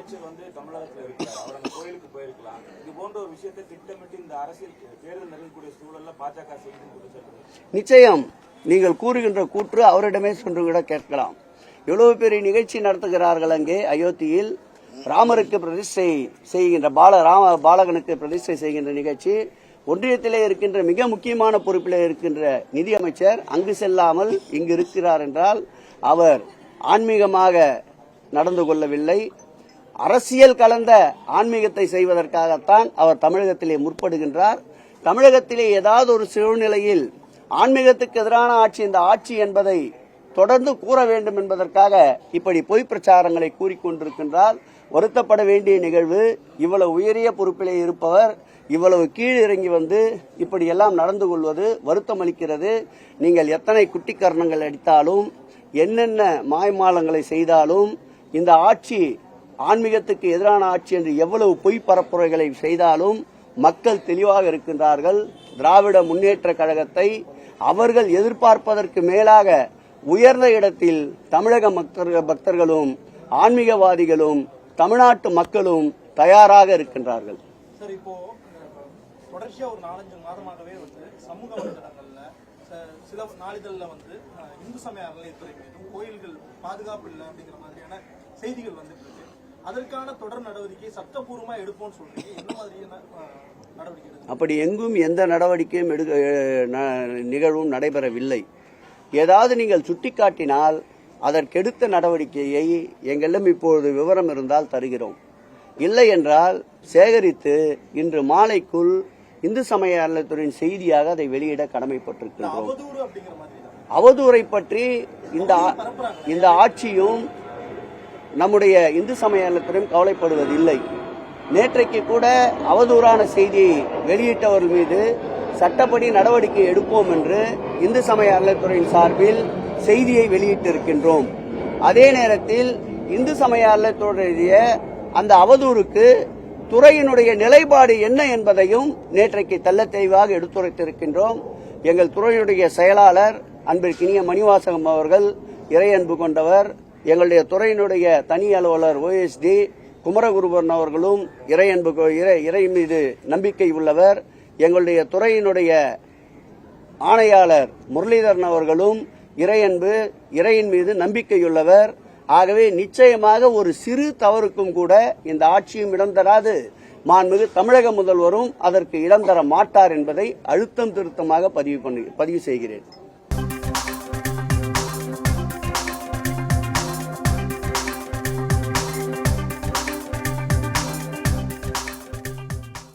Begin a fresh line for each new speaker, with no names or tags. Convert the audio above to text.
அமைச்சர் தமிழகத்தில் இருக்கிறார், அவர் அந்த கோயிலுக்கு போயிருக்கலாம். இது போன்ற ஒரு விஷயத்தை திட்டமிட்டு இந்த அரசியல் தேர்தல் நெருங்கக்கூடிய சூழல்ல பாஜக செய்து
நிச்சயம் நீங்கள் கூறுகின்ற கூற்று அவரிடமே சென்று விட கேட்கலாம். எவ்வளவு பெரிய நிகழ்ச்சி நடத்துகிறார்கள் அங்கே அயோத்தியில். ராமருக்கு பிரதிஷ்டை செய்கின்ற பாலகனுக்கு பிரதிஷ்டை செய்கின்ற நிகழ்ச்சி. ஒன்றியத்திலே இருக்கின்ற மிக முக்கியமான பொறுப்பில் இருக்கின்ற நிதியமைச்சர் அங்கு செல்லாமல் இங்கு இருக்கிறார் என்றால் அவர் ஆன்மீகமாக நடந்து கொள்ளவில்லை. அரசியல் கலந்த ஆன்மீகத்தை செய்வதற்காகத்தான் அவர் தமிழகத்திலே முற்படுகின்றார். தமிழகத்திலே ஏதாவது ஒரு சூழ்நிலையில் ஆன்மீகத்துக்கு எதிரான ஆட்சி இந்த ஆட்சி என்பதை தொடர்ந்து கூற வேண்டும் என்பதற்காக இப்படி பொய் பிரச்சாரங்களை கூறிக்கொண்டிருக்கின்றார். வருத்தப்பட வேண்டிய நிகழ்வு. இவ்வளவு உயரிய பொறுப்பிலே இருப்பவர் இவ்வளவு கீழிறங்கி இப்படி எல்லாம் நடந்து கொள்வது வருத்தம் அளிக்கிறது. நீங்கள் எத்தனை குட்டிக்கரணங்கள் அடித்தாலும் என்னென்ன மாய்மாலங்களை செய்தாலும் இந்த ஆட்சி ஆன்மீகத்துக்கு எதிரான ஆட்சி என்று எவ்வளவு பொய் பரப்புரைகளை செய்தாலும் மக்கள் தெளிவாக இருக்கின்றார்கள். திராவிட முன்னேற்ற கழகத்தை அவர்கள் எதிர்பார்ப்பதற்கு மேலாக உயர்ந்த இடத்தில் தமிழக பக்தர்களும் ஆன்மீகவாதிகளும் தமிழ்நாட்டு மக்களும் தயாராக இருக்கின்றார்கள்.
சார், இப்போ தொடர்ச்சியா ஒரு 4-5 மாதமாகவே சமூக வலைதளங்கள்ல சில நாளிதழ்ல இந்து சமய அறநிலையத்துறை மீதும் கோயில்கள் பாதுகாப்பு இல்லை அப்படிங்கிற மாதிரியான செய்திகள் வந்துட்டு இருக்கு. அதற்கான தொடர் நடவடிக்கை சட்டப்பூர்வமா எடுப்போம்னு சொல்றீங்க. என்ன மாதிரியான நடவடிக்கை?
அப்படி எங்கும் எந்த நடவடிக்கையும் நிகழ்வும் நடைபெறவில்லை. ஏதாவது நீங்கள் சுட்டிக்காட்டினால் அதற்கெடுத்த நடவடிக்கையை எங்களிடம் இப்பொழுது விவரம் இருந்தால் தருகிறோம். இல்லை என்றால் சேகரித்து இன்று மாலைக்குள் இந்து சமய அறநிலையத்துறையின் செய்தியாக அதை வெளியிட கடமைப்பட்டிருக்கிறோம். அவதூறை பற்றி இந்த ஆட்சியும் நம்முடைய இந்து சமய அறநிலையத்துறையும் கவலைப்படுவதில்லை. நேற்றைக்கு கூட அவதூறான செய்தியை வெளியிட்டவர்கள் மீது சட்டப்படி நடவடிக்கை எடுப்போம் என்று இந்து சமய அறநிலையத்துறையின் சார்பில் செய்தியை வெளியிட்டிருக்கின்றோம். அதே நேரத்தில் இந்து சமய அறநிலையத்துறையுடைய அந்த அவதூறுக்கு துறையினுடைய நிலைப்பாடு என்ன என்பதையும் நேற்றைக்கு தெள்ளத் தெளிவாக எடுத்துரைத்திருக்கின்றோம். எங்கள் துறையினுடைய செயலாளர் அன்பிற்கினிய மணிவாசகம் அவர்கள் இறையன்பு கொண்டவர். எங்களுடைய துறையினுடைய தனி அலுவலர் OSD குமரகுருபரன் அவர்களும் இறை மீது நம்பிக்கை உள்ளவர். எங்களுடைய துறையினுடைய ஆணையாளர் முரளிதரன் அவர்களும் இறையின் மீது நம்பிக்கையுள்ளவர். ஆகவே நிச்சயமாக ஒரு சிறு தவறுக்கும் கூட இந்த ஆட்சியும் இடம் தராது. மாண்புமிகு தமிழக முதல்வரும் அதற்கு இடம் தர மாட்டார் என்பதை அழுத்தம் திருத்தமாக பதிவு செய்கிறேன்.